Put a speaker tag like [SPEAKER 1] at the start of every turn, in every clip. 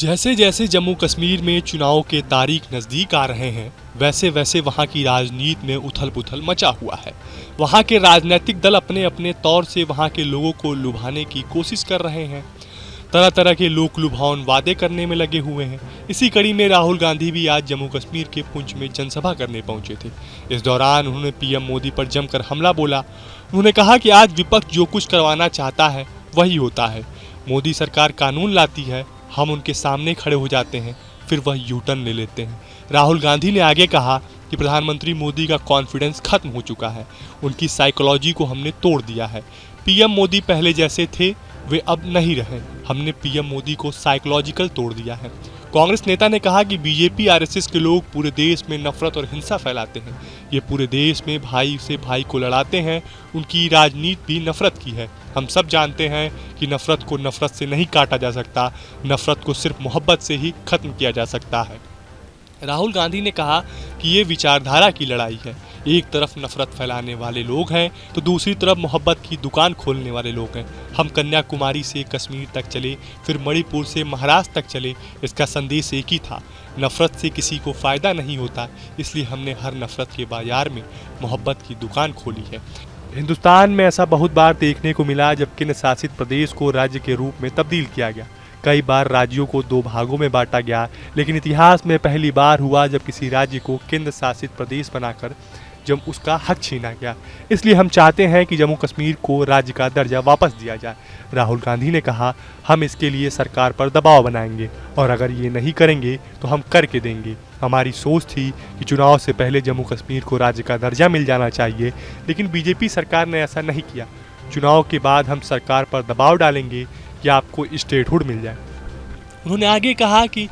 [SPEAKER 1] जैसे जैसे जम्मू कश्मीर में चुनाव के तारीख नज़दीक आ रहे हैं, वैसे वैसे वहाँ की राजनीति में उथल पुथल मचा हुआ है। वहाँ के राजनीतिक दल अपने अपने तौर से वहाँ के लोगों को लुभाने की कोशिश कर रहे हैं। तरह तरह के लोक लुभावन वादे करने में लगे हुए हैं। इसी कड़ी में राहुल गांधी भी आज जम्मू कश्मीर के पुंछ में जनसभा करने पहुंचे थे। इस दौरान उन्होंने पीएम मोदी पर जमकर हमला बोला। उन्होंने कहा कि आज विपक्ष जो कुछ करवाना चाहता है वही होता है। मोदी सरकार कानून लाती है, हम उनके सामने खड़े हो जाते हैं, फिर वह यू टर्न ले लेते हैं। राहुल गांधी ने आगे कहा कि प्रधानमंत्री मोदी का कॉन्फिडेंस खत्म हो चुका है, उनकी साइकोलॉजी को हमने तोड़ दिया है। पीएम मोदी पहले जैसे थे वे अब नहीं रहे, हमने पीएम मोदी को साइकोलॉजिकल तोड़ दिया है। कांग्रेस नेता ने कहा कि बीजेपी आरएसएस के लोग पूरे देश में नफरत और हिंसा फैलाते हैं। ये पूरे देश में भाई से भाई को लड़ाते हैं। उनकी राजनीति भी नफरत की है। हम सब जानते हैं कि नफरत को नफरत से नहीं काटा जा सकता, नफरत को सिर्फ मोहब्बत से ही खत्म किया जा सकता है। राहुल गांधी ने कहा कि ये विचारधारा की लड़ाई है। एक तरफ नफरत फैलाने वाले लोग हैं तो दूसरी तरफ मोहब्बत की दुकान खोलने वाले लोग हैं। हम कन्याकुमारी से कश्मीर तक चले, फिर मणिपुर से महाराष्ट्र तक चले, इसका संदेश एक ही था, नफरत से किसी को फ़ायदा नहीं होता, इसलिए हमने हर नफरत के बाजार में मोहब्बत की दुकान खोली है। हिंदुस्तान में ऐसा बहुत बार देखने को मिला जब केंद्र शासित प्रदेश को राज्य के रूप में तब्दील किया गया। कई बार राज्यों को दो भागों में बांटा गया, लेकिन इतिहास में पहली बार हुआ जब किसी राज्य को केंद्र शासित प्रदेश बनाकर जब उसका हक छीना गया। इसलिए हम चाहते हैं कि जम्मू कश्मीर को राज्य का दर्जा वापस दिया जाए। राहुल गांधी ने कहा, हम इसके लिए सरकार पर दबाव बनाएंगे और अगर ये नहीं करेंगे तो हम करके देंगे। हमारी सोच थी कि चुनाव से पहले जम्मू कश्मीर को राज्य का दर्जा मिल जाना चाहिए, लेकिन बीजेपी सरकार ने ऐसा नहीं किया। चुनाव के बाद हम सरकार पर दबाव डालेंगे कि आपको स्टेटहुड मिल जाए। उन्होंने आगे कहा कि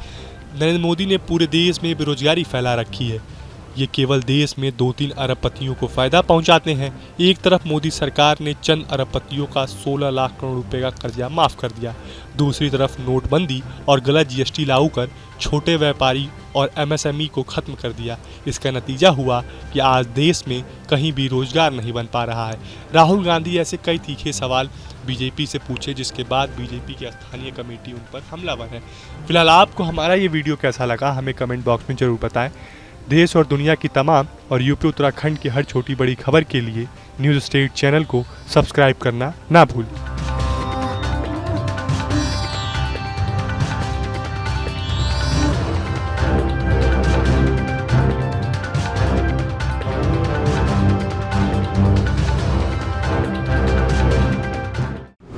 [SPEAKER 1] नरेंद्र मोदी ने पूरे देश में बेरोजगारी फैला रखी है। ये केवल देश में 2-3 अरबपतियों को फायदा पहुंचाते हैं। एक तरफ मोदी सरकार ने चंद अरबपतियों का 16 लाख करोड़ रुपए का कर्जा माफ कर दिया, दूसरी तरफ नोटबंदी और गलत जीएसटी लागू कर छोटे व्यापारी और एमएसएमई को खत्म कर दिया। इसका नतीजा हुआ कि आज देश में कहीं भी रोजगार नहीं बन पा रहा है। राहुल गांधी ऐसे कई तीखे सवाल बीजेपी से पूछे, जिसके बाद बीजेपी की स्थानीय कमेटी उन पर हमलावर है। फिलहाल आपको हमारा ये वीडियो कैसा लगा हमें कमेंट बॉक्स में जरूर बताएं। देश और दुनिया की तमाम और यूपी उत्तराखंड की हर छोटी बड़ी खबर के लिए न्यूज़ स्टेट चैनल को सब्सक्राइब करना ना भूलें।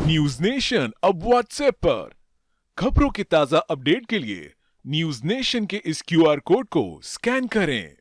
[SPEAKER 2] न्यूज नेशन अब व्हाट्सएप पर खबरों के ताजा अपडेट के लिए न्यूज नेशन के इस क्यूआर कोड को स्कैन करें।